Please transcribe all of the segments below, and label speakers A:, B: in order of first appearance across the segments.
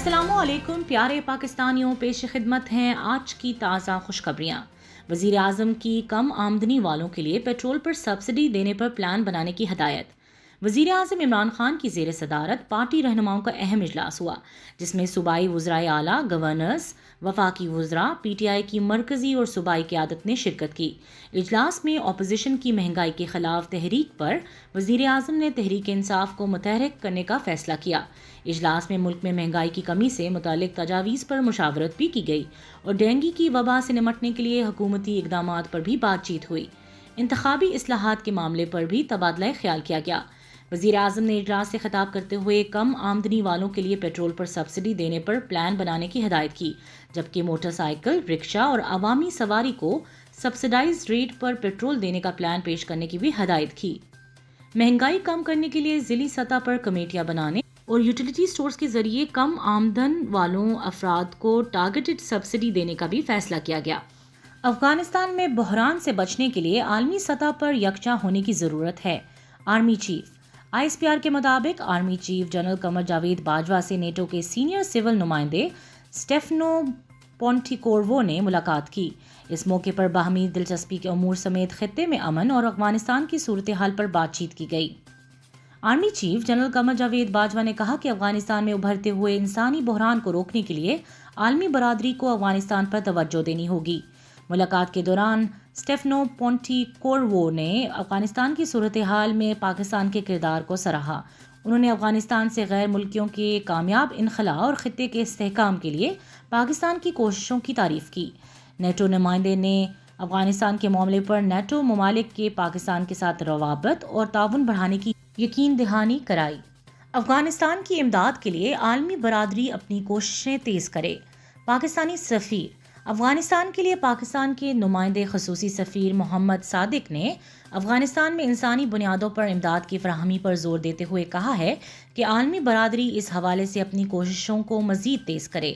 A: السلام علیکم پیارے پاکستانیوں، پیش خدمت ہیں آج کی تازہ خوشخبریاں۔ وزیر اعظم کی کم آمدنی والوں کے لیے پیٹرول پر سبسڈی دینے پر پلان بنانے کی ہدایت۔ وزیر اعظم عمران خان کی زیر صدارت پارٹی رہنماؤں کا اہم اجلاس ہوا، جس میں صوبائی وزرائے اعلیٰ، گورنرز، وفاقی وزراء، پی ٹی آئی کی مرکزی اور صوبائی قیادت نے شرکت کی۔ اجلاس میں اپوزیشن کی مہنگائی کے خلاف تحریک پر وزیر اعظم نے تحریک انصاف کو متحرک کرنے کا فیصلہ کیا۔ اجلاس میں ملک میں مہنگائی کی کمی سے متعلق تجاویز پر مشاورت بھی کی گئی اور ڈینگی کی وبا سے نمٹنے کے لیے حکومتی اقدامات پر بھی بات چیت ہوئی۔ انتخابی اصلاحات کے معاملے پر بھی تبادلہ خیال کیا گیا۔ وزیر اعظم نے اجلاس سے خطاب کرتے ہوئے کم آمدنی والوں کے لیے پیٹرول پر سبسڈی دینے پر پلان بنانے کی ہدایت کی، جبکہ موٹر سائیکل، رکشہ اور عوامی سواری کو سبسڈائز ریٹ پر پیٹرول دینے کا پلان پیش کرنے کی بھی ہدایت کی۔ مہنگائی کم کرنے کے لیے ضلعی سطح پر کمیٹیاں بنانے اور یوٹیلیٹی سٹورز کے ذریعے کم آمدن والوں افراد کو ٹارگیٹڈ سبسڈی دینے کا بھی فیصلہ کیا گیا۔ افغانستان میں بحران سے بچنے کے لیے عالمی سطح پر یکجا ہونے کی ضرورت ہے۔ Army chief I S P R کے مطابق army chief general Qamar Javed Bajwa سے نیٹو کے سینئر سول نمائندے اسٹیفنو پونٹیکورو نے ملاقات کی۔ اس موقع پر باہمی دلچسپی کے امور سمیت خطے میں امن اور افغانستان کی صورتحال پر بات چیت کی گئی۔ Army chief general Qamar Javed Bajwa نے کہا کہ افغانستان میں ابھرتے ہوئے انسانی بحران کو روکنے کے لیے عالمی برادری کو افغانستان پر توجہ دینی ہوگی۔ ملاقات کے دوران اسٹیفنو پونٹیکورو نے افغانستان کی صورتحال میں پاکستان کے کردار کو سراہا۔ انہوں نے افغانستان سے غیر ملکیوں کے کامیاب انخلاء اور خطے کے استحکام کے لیے پاکستان کی کوششوں کی تعریف کی۔ نیٹو نمائندے نے افغانستان کے معاملے پر نیٹو ممالک کے پاکستان کے ساتھ روابط اور تعاون بڑھانے کی یقین دہانی کرائی۔ افغانستان کی امداد کے لیے عالمی برادری اپنی کوششیں تیز کرے۔ پاکستانی سفیر افغانستان کے لیے پاکستان کے نمائندے خصوصی سفیر محمد صادق نے افغانستان میں انسانی بنیادوں پر امداد کی فراہمی پر زور دیتے ہوئے کہا ہے کہ عالمی برادری اس حوالے سے اپنی کوششوں کو مزید تیز کرے۔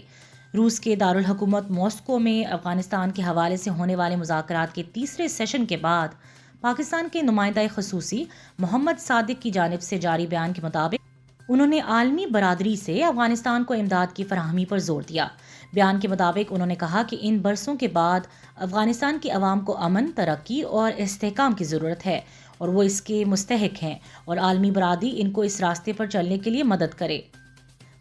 A: روس کے دارالحکومت ماسکو میں افغانستان کے حوالے سے ہونے والے مذاکرات کے تیسرے سیشن کے بعد پاکستان کے نمائندہ خصوصی محمد صادق کی جانب سے جاری بیان کے مطابق انہوں نے عالمی برادری سے افغانستان کو امداد کی فراہمی پر زور دیا۔ بیان کے مطابق انہوں نے کہا کہ ان برسوں کے بعد افغانستان کی عوام کو امن، ترقی اور استحکام کی ضرورت ہے اور وہ اس کے مستحق ہیں اور عالمی برادری ان کو اس راستے پر چلنے کے لیے مدد کرے۔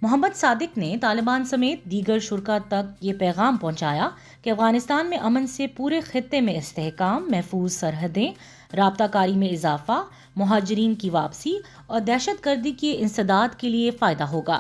A: محمد صادق نے طالبان سمیت دیگر شرکاء تک یہ پیغام پہنچایا کہ افغانستان میں امن سے پورے خطے میں استحکام، محفوظ سرحدیں، رابطہ کاری میں اضافہ، مہاجرین کی واپسی اور دہشت گردی کی انسداد کے لیے فائدہ ہوگا۔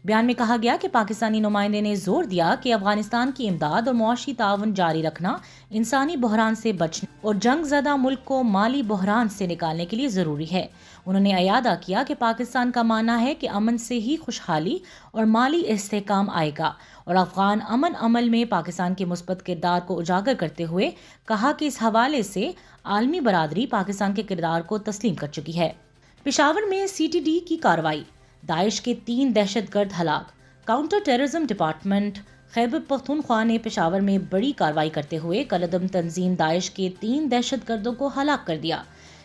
A: بیان میں کہا گیا کہ پاکستانی نمائندے نے زور دیا کہ افغانستان کی امداد اور معاشی تعاون جاری رکھنا انسانی بحران سے بچنے اور جنگ زدہ ملک کو مالی بحران سے نکالنے کے لیے ضروری ہے۔ انہوں نے اعادہ کیا کہ پاکستان کا ماننا ہے کہ امن سے ہی خوشحالی اور مالی استحکام آئے گا اور افغان امن عمل میں پاکستان کے مثبت کردار کو اجاگر کرتے ہوئے کہا کہ اس حوالے سے عالمی برادری پاکستان کے کردار کو تسلیم کر چکی ہے۔ پشاور میں سی ٹی ڈی کی کارروائی، داعش کے 3 دہشت گرد ہلاک۔ Counter terrorism department Khyber Pakhtunkhwa نے پشاور میں بڑی کارروائی کرتے ہوئے کالعدم تنظیم داعش کے 3 دہشت گردوں کو ہلاک کر دیا۔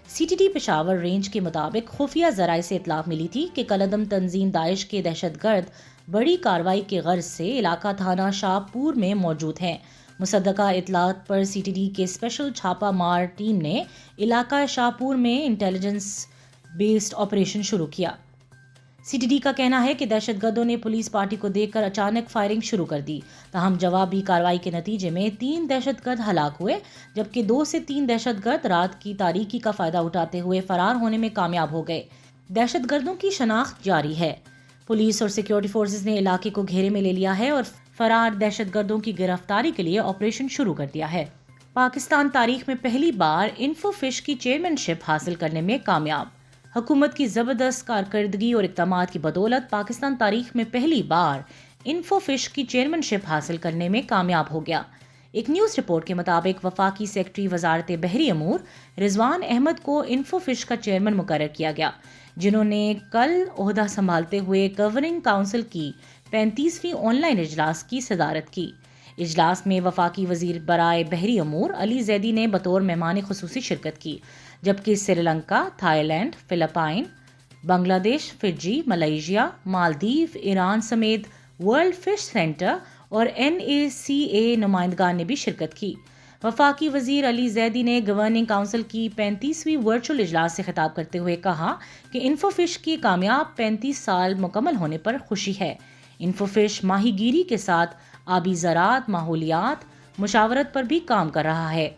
A: C T D Peshawar range کے مطابق خفیہ ذرائع سے اطلاع ملی تھی کہ کالعدم تنظیم داعش کے دہشت گرد بڑی کارروائی کے غرض سے علاقہ تھانہ شاہ پور میں موجود ہیں۔ مصدقہ اطلاعات پر سی ٹی ڈی کے اسپیشل چھاپہ مار ٹیم نے علاقہ شاہ پور میں انٹیلیجنس بیسڈ آپریشن شروع کیا۔ سی ٹی ڈی کا کہنا ہے کہ دہشت گردوں نے پولیس پارٹی کو دیکھ کر اچانک فائرنگ شروع کر دی، تاہم جوابی کارروائی کے نتیجے میں 3 دہشت گرد ہلاک ہوئے، جبکہ 2 سے 3 دہشت گرد رات کی تاریکی کا فائدہ اٹھاتے ہوئے فرار ہونے میں کامیاب ہو گئے۔ دہشت گردوں کی شناخت جاری ہے۔ پولیس اور سیکیورٹی فورسز نے علاقے کو گھیرے میں لے لیا ہے اور فرار دہشت گردوں کی گرفتاری کے لیے آپریشن شروع کر دیا ہے۔ پاکستان تاریخ میں پہلی بار انفو فش کی چیئرمین شپ حاصل کرنے میں کامیاب۔ حکومت کی زبردست کارکردگی اور اقدامات کی بدولت پاکستان تاریخ میں پہلی بار انفو فش کی چیئرمین شپ حاصل کرنے میں کامیاب ہو گیا۔ ایک نیوز رپورٹ کے مطابق وفاقی سیکرٹری وزارت بحری امور رضوان احمد کو انفو فش کا چیئرمین مقرر کیا گیا، جنہوں نے کل عہدہ سنبھالتے ہوئے گورننگ کونسل کی 35ویں آن لائن اجلاس کی صدارت کی۔ اجلاس میں وفاقی وزیر برائے بحری امور علی زیدی نے بطور مہمان خصوصی شرکت کی، جبکہ Sri Lanka, Thai land, Philippines, بنگلہ دیش، فجی، ملائیشیا، مالدیو، ایران سمیت ورلڈ فش سینٹر اور NACA نمائندگان نے بھی شرکت کی۔ وفاقی وزیر علی زیدی نے گورننگ کونسل کی 35ویں ورچوئل اجلاس سے خطاب کرتے ہوئے کہا کہ انفوفش کی کامیاب 35 سال مکمل ہونے پر خوشی ہے۔ انفوفش ماہی گیری کے ساتھ آبی زراعت، ماحولیات، مشاورت پر بھی کام کر رہا ہے۔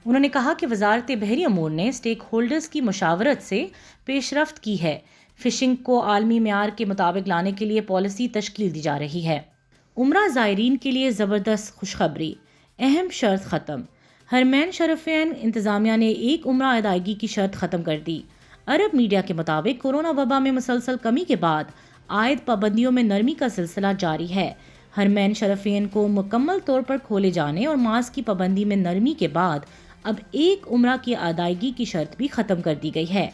A: انہوں نے کہا کہ وزارت بحری امور نے اسٹیک ہولڈرز کی مشاورت سے پیش رفت کی ہے۔ فشنگ کو عالمی معیار کے مطابق لانے کے لیے پالیسی تشکیل دی جا رہی ہے۔ عمرہ زائرین کے لیے زبردست خوشخبری، اہم شرط ختم۔ حرمین شریفین انتظامیہ نے ایک عمرہ ادائیگی کی شرط ختم کر دی۔ عرب میڈیا کے مطابق کورونا وبا میں مسلسل کمی کے بعد عائد پابندیوں میں نرمی کا سلسلہ جاری ہے۔ حرمین شریفین کو مکمل طور پر کھولے جانے اور ماسک کی پابندی میں نرمی کے بعد اب ایک عمرہ کی ادائیگی کی شرط بھی ختم کر دی گئی ہے۔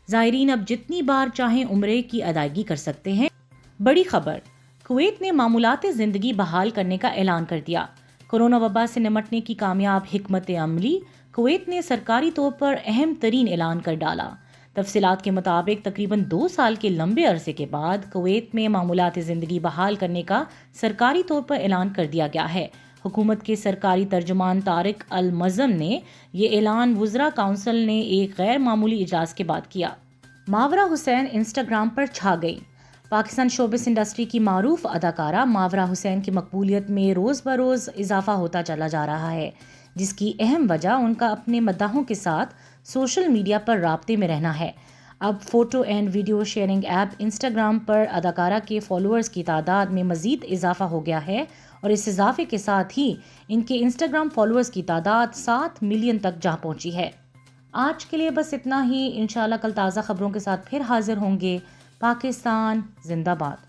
A: زائرین اب جتنی بار چاہیں عمرے کی ادائیگی کر سکتے ہیں۔ بڑی خبر، کویت نے معمولات زندگی بحال کرنے کا اعلان کر دیا۔ کورونا وبا سے نمٹنے کی کامیاب حکمت عملی، کویت نے سرکاری طور پر اہم ترین اعلان کر ڈالا۔ تفصیلات کے مطابق تقریباً 2 سال کے لمبے عرصے کے بعد کویت میں معمولات زندگی بحال کرنے کا سرکاری طور پر اعلان کر دیا گیا ہے۔ حکومت کے سرکاری ترجمان طارق المظم نے یہ اعلان وزراء کونسل نے ایک غیر معمولی اجلاس کے بعد کیا۔ ماورا حسین انسٹاگرام پر چھا گئی۔ پاکستان شوبز انڈسٹری کی معروف اداکارہ ماورا حسین کی مقبولیت میں روز بروز اضافہ ہوتا چلا جا رہا ہے، جس کی اہم وجہ ان کا اپنے مداحوں کے ساتھ سوشل میڈیا پر رابطے میں رہنا ہے۔ اب photo and video sharing app Instagram پر اداکارہ کے فالوورز کی تعداد میں مزید اضافہ ہو گیا ہے اور اس اضافے کے ساتھ ہی ان کے انسٹاگرام فالوورز کی تعداد 7 ملین تک جا پہنچی ہے۔ آج کے لیے بس اتنا ہی۔ انشاءاللہ کل تازہ خبروں کے ساتھ پھر حاضر ہوں گے۔ پاکستان زندہ باد۔